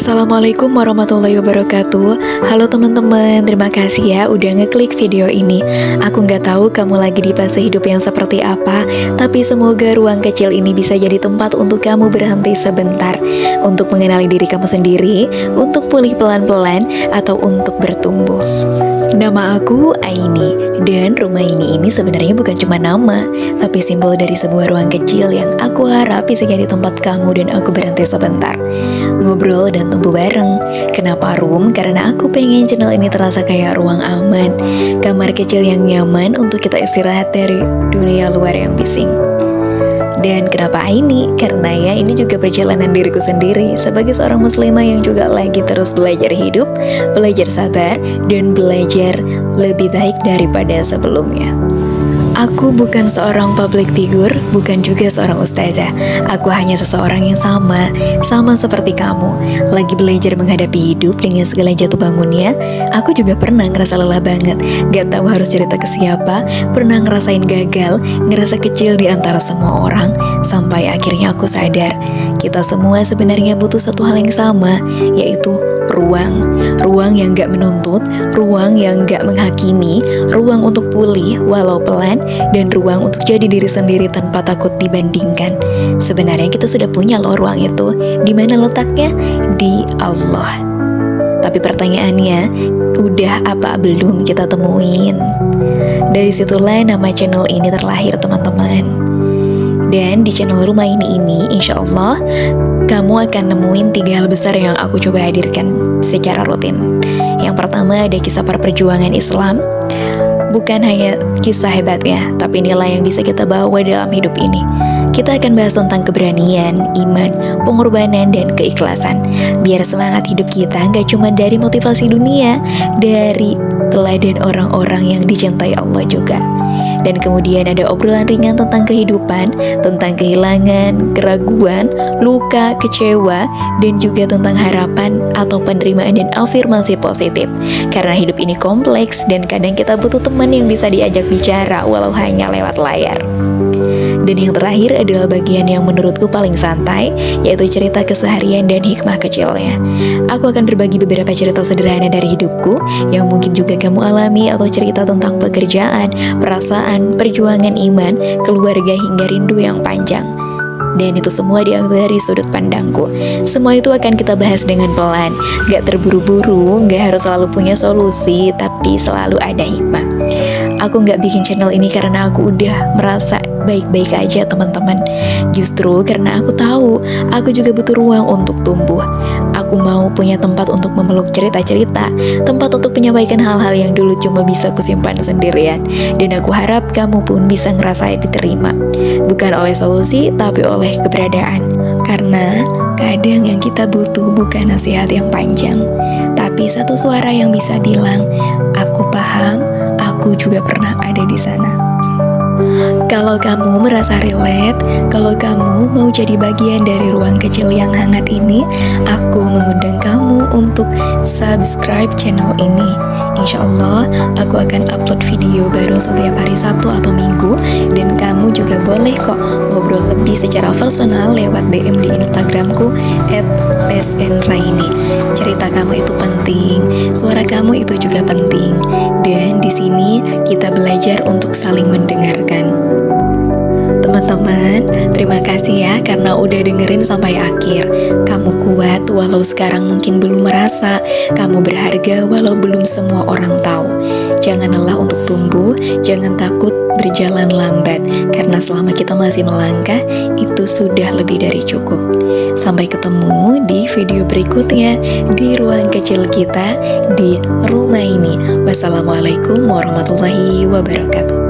Assalamualaikum warahmatullahi wabarakatuh. Halo teman-teman, terima kasih ya udah ngeklik video ini. Aku nggak tahu kamu lagi di fase hidup yang seperti apa, tapi semoga ruang kecil ini bisa jadi tempat untuk kamu berhenti sebentar, untuk mengenali diri kamu sendiri, untuk pulih pelan-pelan, atau untuk bertumbuh. Nama aku Aini, dan rumah ini sebenarnya bukan cuma nama, tapi simbol dari sebuah ruang kecil yang aku harap bisa jadi tempat kamu dan aku berhenti sebentar, ngobrol dan tumbuh bareng. Kenapa room? Karena aku pengen channel ini terasa kayak ruang aman, kamar kecil yang nyaman untuk kita istirahat dari dunia luar yang bising. Dan kenapa ini? Karena ya ini juga perjalanan diriku sendiri sebagai seorang muslimah yang juga lagi terus belajar hidup, belajar sabar, dan belajar lebih baik daripada sebelumnya. Aku bukan seorang public figure, bukan juga seorang ustazah. Aku hanya seseorang yang sama seperti kamu. Lagi belajar menghadapi hidup dengan segala jatuh bangunnya. Aku juga pernah ngerasa lelah banget, gak tahu harus cerita ke siapa, pernah ngerasain gagal, ngerasa kecil di antara semua orang, sampai akhirnya aku sadar, kita semua sebenarnya butuh satu hal yang sama, yaitu ruang yang gak menuntut, ruang yang gak menghakimi, ruang untuk pulih walau pelan, dan ruang untuk jadi diri sendiri tanpa takut dibandingkan. Sebenarnya kita sudah punya loh ruang itu. Di mana letaknya? Di Allah. Tapi pertanyaannya, udah apa belum kita temuin? Dari situlah nama channel ini terlahir, teman-teman. Dan di channel rumah ini insya Allah kamu akan nemuin 3 hal besar yang aku coba hadirkan secara rutin. Yang pertama ada kisah perjuangan Islam. Bukan hanya kisah hebatnya, tapi nilai yang bisa kita bawa dalam hidup ini. Kita akan bahas tentang keberanian, iman, pengorbanan, dan keikhlasan. Biar semangat hidup kita nggak cuma dari motivasi dunia, dari teladan orang-orang yang dicintai Allah juga. Dan kemudian ada obrolan ringan tentang kehidupan, tentang kehilangan, keraguan, luka, kecewa, dan juga tentang harapan atau penerimaan dan afirmasi positif. Karena hidup ini kompleks dan kadang kita butuh teman yang bisa diajak bicara walau hanya lewat layar. Dan yang terakhir adalah bagian yang menurutku paling santai, yaitu cerita keseharian dan hikmah kecilnya. Aku akan berbagi beberapa cerita sederhana dari hidupku yang mungkin juga kamu alami, atau cerita tentang pekerjaan, perasaan, perjuangan iman, keluarga, hingga rindu yang panjang. Dan itu semua diambil dari sudut pandangku. Semua itu akan kita bahas dengan pelan, gak terburu-buru, gak harus selalu punya solusi, tapi selalu ada hikmah. Aku gak bikin channel ini karena aku udah merasa baik-baik aja, teman-teman. Justru karena aku tahu aku juga butuh ruang untuk tumbuh. Aku mau punya tempat untuk memeluk cerita-cerita, tempat untuk menyampaikan hal-hal yang dulu cuma bisa kusimpan sendirian. Dan aku harap kamu pun bisa ngerasa diterima, bukan oleh solusi, tapi oleh keberadaan. Karena kadang yang kita butuh bukan nasihat yang panjang, tapi satu suara yang bisa bilang, aku paham, aku juga pernah ada di sana. Kalau kamu merasa relate, kalau kamu mau jadi bagian dari ruang kecil yang hangat ini, aku mengundang kamu untuk subscribe channel ini. Insya Allah, aku akan upload video baru setiap hari Sabtu atau Minggu, dan kamu juga boleh kok ngobrol lebih secara personal lewat DM di Instagramku @pesnraini. Cerita kamu itu penting, suara kamu itu juga penting, dan di sini kita belajar untuk saling mendengarkan. Teman-teman, terima kasih ya karena udah dengerin sampai akhir. Kamu kuat walau sekarang mungkin belum merasa. Kamu berharga walau belum semua orang tahu. Jangan lelah untuk tumbuh, jangan takut berjalan lambat, karena selama kita masih melangkah, itu sudah lebih dari cukup. Sampai ketemu di video berikutnya di ruang kecil kita di rumah ini. Wassalamualaikum warahmatullahi wabarakatuh.